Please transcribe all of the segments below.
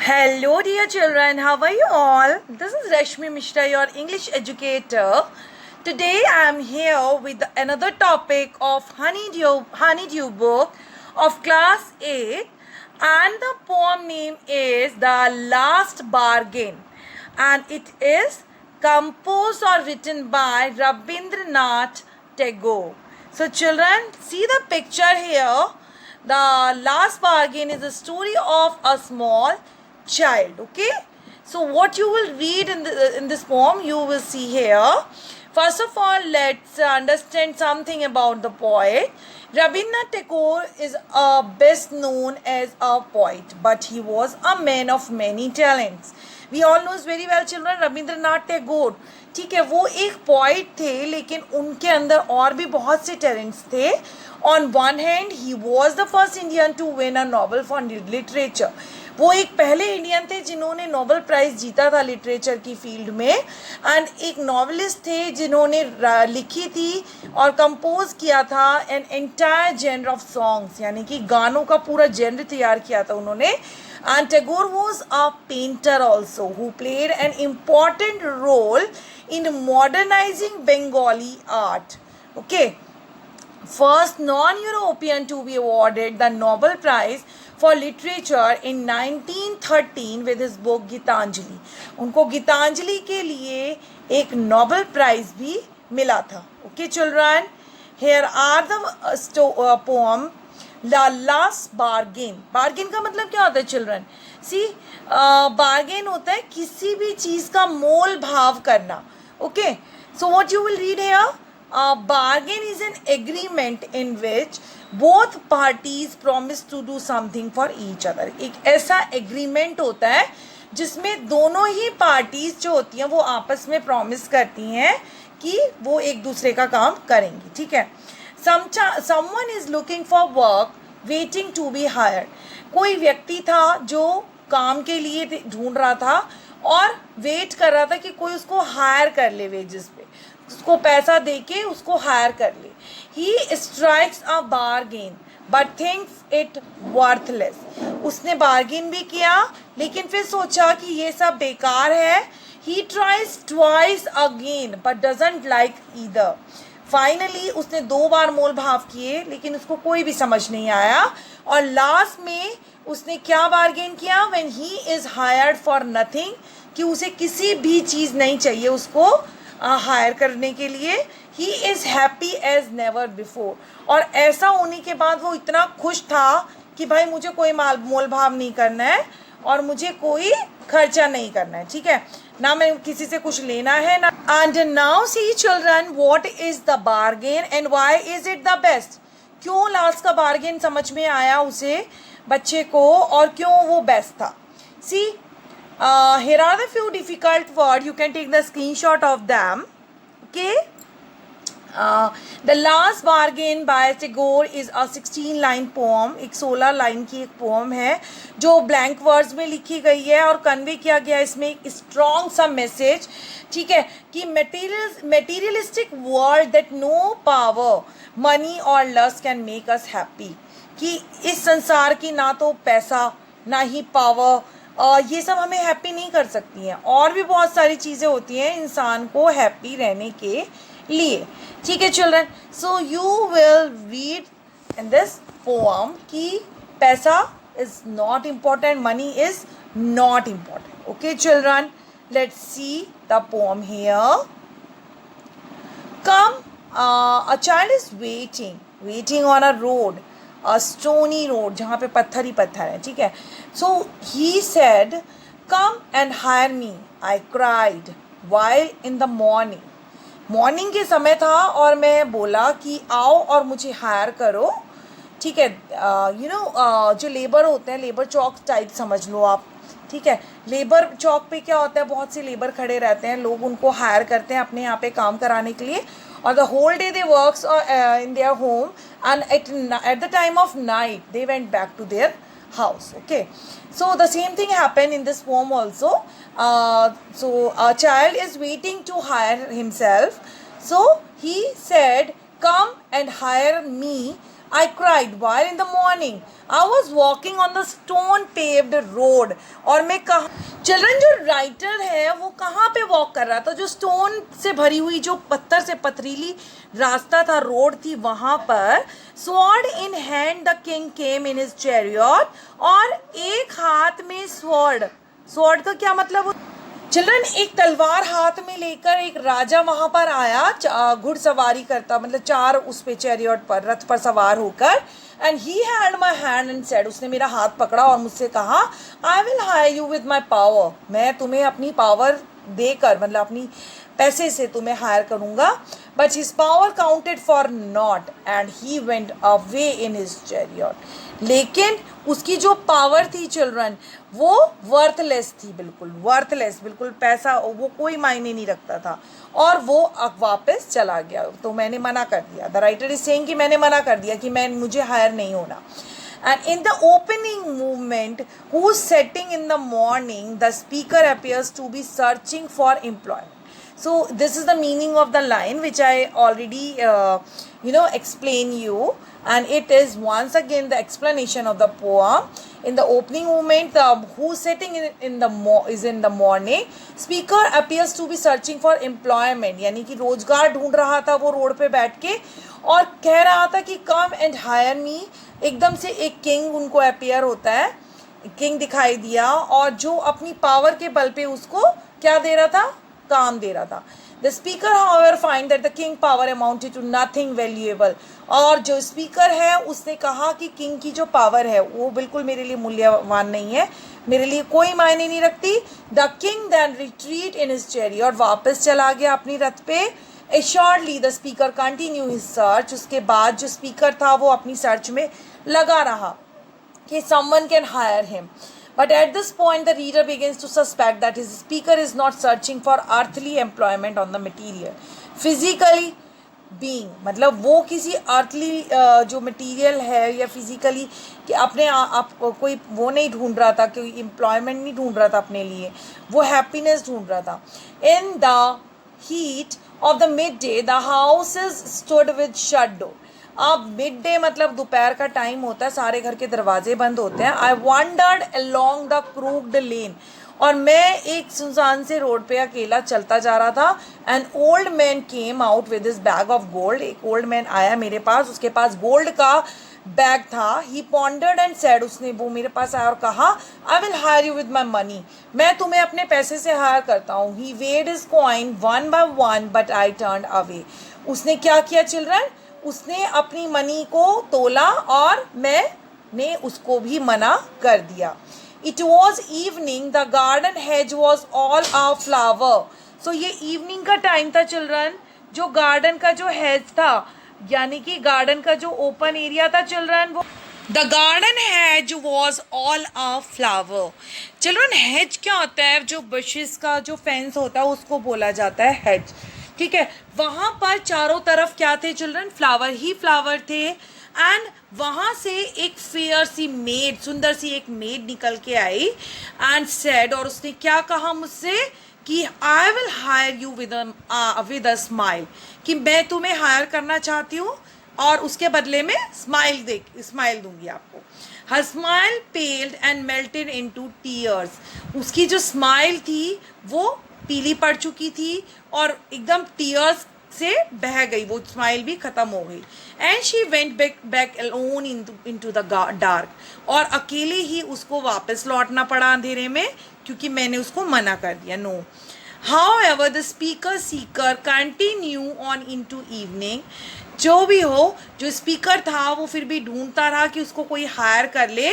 Hello, dear children. How are you all? This is Rashmi Mishra, your English educator. Today, I am here with another topic of Honeydew book of class 8, and the poem name is The Last Bargain, and it is composed or written by Rabindranath Tagore. So, children, see the picture here. The Last Bargain is a story of a small child. Okay, so what you will read in this poem, you will see here. First of all, let's understand something about the poet. Rabindranath Tagore is best known as a poet, but he was a man of many talents. We all knows very well, children, Rabindranath Tagore. ठीक है, वो एक poet थे, लेकिन उनके अंदर और भी बहुत से टैलेंट्स थे. On one hand he was the first Indian to win a Nobel for literature. वो एक पहले इंडियन थे जिन्होंने नोबेल प्राइज़ जीता था लिटरेचर की फील्ड में. एंड एक नॉवलिस्ट थे जिन्होंने लिखी थी और कंपोज किया था an entire genre of songs, यानी कि गानों का पूरा जेनर तैयार किया था उन्होंने. And Tagore was a painter also who played an important role in modernizing Bengali art. Okay, first non-European to be awarded the Nobel Prize for Literature in 1913 with his book Gitanjali. उनको गीतांजलि के लिए एक Nobel prize भी मिला था. Okay, children, here are the poem the last bargain. Bargain का मतलब क्या होता है चिल्ड्रन? सी, बार्गेन होता है किसी भी चीज़ का मोल भाव करना. Okay, so what you will read here, bargain is an agreement in which both parties promise to do something for each other. एक ऐसा एग्रीमेंट होता है जिसमें दोनों ही पार्टीज जो होती हैं वो आपस में प्रॉमिस करती हैं कि वो एक दूसरे का काम करेंगी. ठीक है. Someone is looking for work, waiting to be hired. कोई व्यक्ति था जो काम के लिए ढूंढ रहा था और वेट कर रहा था कि कोई उसको हायर कर ले, वेजेस पे उसको पैसा दे के उसको हायर कर ले. He strikes a bargain but thinks it worthless. उसने बार्गेन भी किया लेकिन फिर सोचा कि ये सब बेकार है. He tries twice again but doesn't like either. Finally उसने 2 बार मोल भाव किए लेकिन उसको कोई भी समझ नहीं आया. और लास्ट में उसने क्या बार्गेन किया? When he is hired for nothing, कि उसे किसी भी चीज़ नहीं चाहिए उसको हायर करने के लिए. He is happy as never before. और ऐसा होने के बाद वो इतना खुश था कि भाई मुझे कोई मोल भाव नहीं करना है और मुझे कोई खर्चा नहीं करना है. ठीक है ना, मैं किसी से कुछ लेना है ना. And now see children, what is the bargain and why is it the best. क्यों लास्ट का बार्गेन समझ में आया उसे, बच्चे को, और क्यों वो बेस्ट था. See, here are the few difficult word, you can take the screenshot of them. Okay, the last bargain by Tagore is a 16 line poem. एक 16 लाइन की एक पोम है जो ब्लैंक वर्ड्स में लिखी गई है और कन्वे किया गया इसमें एक स्ट्रॉन्ग सा मैसेज. ठीक है, कि materialistic world that no power money और lust can make us happy. कि इस संसार की ना तो पैसा ना ही पावर ये सब हमें हैप्पी नहीं कर सकती हैं. और भी बहुत सारी चीज़ें होती हैं इंसान को हैप्पी रहने के लिए. ठीक है children, so you will read in this poem कि पैसा is not important, money is not important. Okay children, let's see the poem here. Come, a child is waiting on a road, a stony road, जहाँ पे पत्थर ही पत्थर है. ठीक है, so he said come and hire me. I cried while in the morning. Morning के समय था और मैं बोला कि आओ और मुझे हायर करो. ठीक है, यू नो जो लेबर होते हैं, लेबर चौक टाइप समझ लो आप. ठीक है, लेबर चौक पे क्या होता है, बहुत से लेबर खड़े रहते हैं, लोग उनको हायर करते हैं अपने यहाँ पे काम कराने के लिए. और the whole day they works in their home and at the time of night they went back to their house. Okay, so the same thing happened in this poem also. So a child is waiting to hire himself, so he said come and hire me I cried while in the morning I was walking on the stone paved road. और मैं कहाँ, children जो writer है वो कहाँ पे walk कर रहा था? जो स्टोन से भरी हुई, जो पत्थर से पथरीली रास्ता था, रोड थी, वहाँ पर sword in hand the king came in his chariot, और एक हाथ में स्वॉर्ड, स्वॉर्ड का क्या मतलब? चिल्ड्रन एक तलवार हाथ में लेकर एक राजा वहां पर आया, घुड़सवारी करता, मतलब चार उस पे चैरियट पर, रथ पर सवार होकर. And he had my hand and said, उसने मेरा हाथ पकड़ा और मुझसे कहा, I will hire you with my power, मैं तुम्हें अपनी पावर देकर, मतलब अपनी पैसे से तुम्हें हायर करूंगा. But his power counted for not and he went away in his chariot. लेकिन उसकी जो पावर थी चिल्ड्रन, वो वर्थलेस थी, बिल्कुल वर्थलेस, बिल्कुल पैसा वो कोई मायने नहीं रखता था, और वो अब वापस चला गया. तो मैंने मना कर दिया. द राइटर इज सेइंग कि मैंने मना कर दिया कि मुझे हायर नहीं होना. And in the opening movement, who's setting in the morning, the speaker appears to be searching for employment. So this is the meaning of the line which I already explain you, and it is once again the explanation of the poem. In the opening movement, the who's setting is in the morning. Speaker appears to be searching for employment, यानी कि रोजगार ढूंढ रहा था वो road पे बैठ के, और कह रहा था कि कम एंड हायर मी. एकदम से एक किंग उनको अपियर होता है, किंग दिखाई दिया, और जो अपनी पावर के बल पे उसको क्या दे रहा था? काम दे रहा था. The speaker however find that the king power amounted to nothing valuable. और जो स्पीकर है उसने कहा कि किंग की जो पावर है वो बिल्कुल मेरे लिए मूल्यवान नहीं है, मेरे लिए कोई मायने नहीं रखती. The king then retreat in his chariot, और वापस चला गया अपनी रथ पे. Assuredly the speaker continue his search. उसके बाद जो स्पीकर था वो अपनी सर्च में लगा रहा कि someone can hire him. But at this point the reader begins to suspect that his speaker is not searching for earthly employment on the material. Physically being, मतलब वो किसी earthly जो material है या physically कि अपने आप कोई वो नहीं ढूंढ रहा था, कोई employment नहीं ढूंढ रहा था अपने लिए, वो happiness ढूंढ रहा था. In the heat of the midday the houses stood with shut door. अब मिड डे मतलब दोपहर का टाइम होता है, सारे घर के दरवाजे बंद होते हैं. I wandered along the crooked lane, और मैं एक सुनसान से रोड पे अकेला चलता जा रहा था. An old man came out with his bag of gold. एक ओल्ड मैन आया मेरे पास, उसके पास गोल्ड का बैग था. ही पॉन्डर्ड एंड सेड, उसने वो मेरे पास आया और कहा, I will hire you with my money, मैं तुम्हें अपने पैसे से हायर करता हूँ. He waved his coin one by one but I turn away. उसने क्या किया चिल्ड्रन? उसने अपनी मनी को तोला और मैंने उसको भी मना कर दिया. It was evening, the garden hedge was all a flower. So ये इवनिंग का टाइम था चिल्ड्रन. जो गार्डन का जो हेज था, यानी कि गार्डन का जो ओपन एरिया था चिल्ड्रन, वो the garden hedge was all a flower. Children hedge क्या होता है? जो बुशेस का जो फेंस होता है उसको बोला जाता है हेज. ठीक है, वहाँ पर चारों तरफ क्या थे चिल्ड्रन? फ्लावर ही फ्लावर थे. एंड वहाँ से एक फेयर सी मेड, सुंदर सी एक मेड निकल के आई एंड सेड, और उसने क्या कहा मुझसे कि आई will hire you with a smile, कि मैं तुम्हें हायर करना चाहती हूँ और उसके बदले में स्माइल दूंगी आपको. Her smile पेल्ड and melted into tears. उसकी जो स्माइल थी वो पीली पड़ चुकी थी और एकदम टीयर्स से बह गई, वो स्माइल भी खत्म हो गई. And she went back alone into the dark, और अकेले ही उसको वापस लौटना पड़ा अंधेरे में, क्योंकि मैंने उसको मना कर दिया. No. However, the speaker seeker continue on into evening. जो भी हो, जो स्पीकर था वो फिर भी ढूंढता रहा कि उसको कोई हायर कर ले.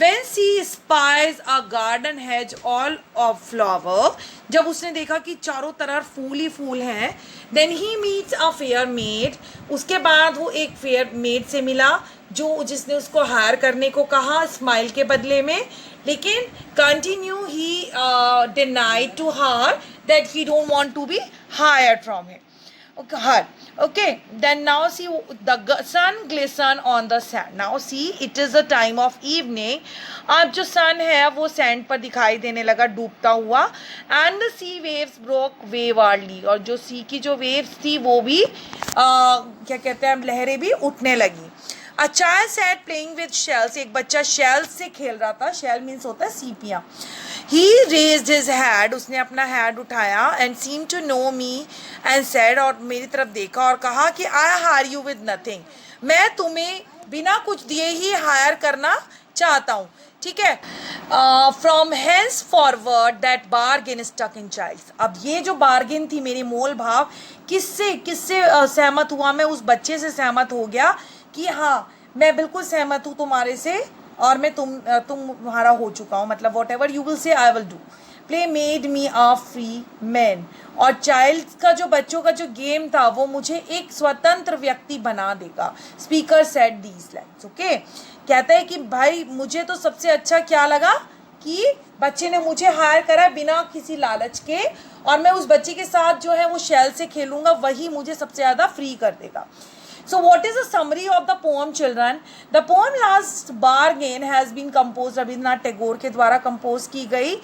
When she spies a garden hedge all of flower, जब उसने देखा कि चारों तरफ फूल ही फूल हैं. Then he meets a fair maid. उसके बाद वो एक फेयर मेड से मिला जिसने उसको हायर करने को कहा स्माइल के बदले में. लेकिन continue he denied to her that he don't want to be hired from him. Okay, then now see the sun glisten on the sand. Now see, it is the time of evening. अब जो sun है वो sand पर दिखाई देने लगा डूबता हुआ. And the sea waves broke waywardly. और जो sea की जो waves थी वो भी क्या कहते हैं, लहरें भी उठने लगी. A child sat playing with shells. एक बच्चा shells से खेल रहा था. Shell means होता है सीपियाँ. He raised his head. उसने अपना head उठाया and seemed to know me and said, और मेरी तरफ देखा और कहा कि I hire you with nothing. मैं तुम्हें बिना कुछ दिए ही हायर करना चाहता हूँ. ठीक है. From hence forward that bargain stuck in child's. अब ये जो बार्गेन थी, मेरी मोल भाव, किससे सहमत हुआ मैं? उस बच्चे से सहमत हो गया कि हाँ मैं बिल्कुल सहमत हूँ तुम्हारे से और मैं तुम्हारा हो चुका हूँ. मतलब what ever you will say I will do. Play made me a free man. और चाइल्ड का जो बच्चों का जो गेम था वो मुझे एक स्वतंत्र व्यक्ति बना देगा. Speaker said these lines. Okay. कहता है कि भाई मुझे तो सबसे अच्छा क्या लगा कि बच्चे ने मुझे हायर करा बिना किसी लालच के, और मैं उस बच्चे के साथ जो है वो शेल से खेलूँगा, वही मुझे सबसे ज़्यादा फ्री कर देगा. So what is the summary of the poem, children? The poem Last Bargain has been composed, Rabindranath Tagore के द्वारा कंपोज की गई.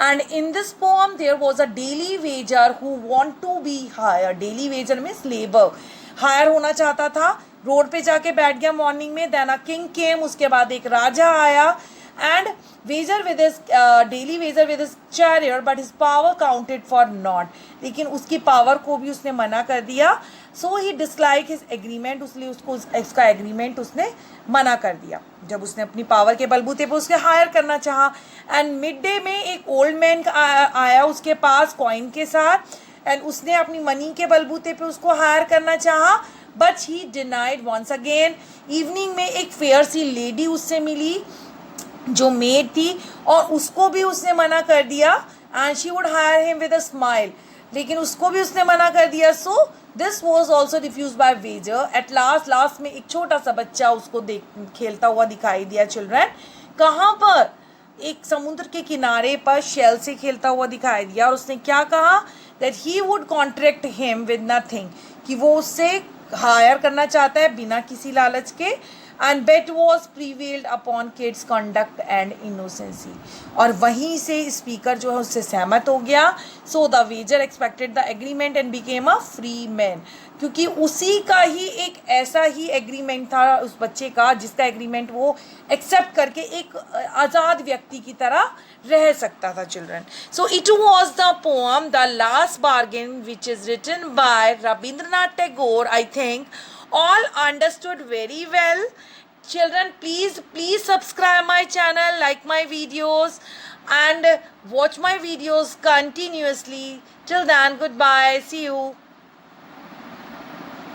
And in this poem there was a daily wager who want to be hired. Daily wager means labor. Hire होना चाहता था, road पे जाके बैठ गया मॉर्निंग में. Then a king came. उसके बाद एक राजा आया and wager with his daily wager with his chariot, but his power counted for naught. लेकिन उसकी पावर को भी उसने मना कर दिया. So he disliked his agreement. इसलिए उसको इसका एग्रीमेंट उसने मना कर दिया जब उसने अपनी पावर के बलबूते पे उसके हायर करना चाहा. एंड मिड डे में एक ओल्ड मैन आया उसके पास कॉइन के साथ, एंड उसने अपनी मनी के बलबूते पे उसको हायर करना चाहा, but he denied once again. Evening में एक फेयर सी लेडी उससे मिली जो मेड थी, और उसको भी उसने मना कर दिया. And she would hire him with a smile. लेकिन उसको भी उसने मना कर दिया. So this was also refuse by wager. At last में एक छोटा सा बच्चा उसको खेलता हुआ दिखाई दिया. चिल्ड्रन कहाँ पर? एक समुद्र के किनारे पर शेल से खेलता हुआ दिखाई दिया. और उसने क्या कहा? That he would contract him with nothing. कि वो उससे हायर करना चाहता है बिना किसी लालच के. And bet was prevailed upon kids' conduct and innocency. और वहीं से स्पीकर जो है उससे सहमत हो गया. So the wager expected the agreement and became a free man. क्योंकि उसी का ही एक ऐसा ही एग्रीमेंट था उस बच्चे का जिसका एग्रीमेंट वो एक्सेप्ट करके एक आज़ाद व्यक्ति की तरह रह सकता था. Children, so it was the poem the last bargain which is written by Rabindranath Tagore. I think all understood very well. Children, please subscribe my channel, like my videos, and watch my videos continuously. Till then, goodbye, see you.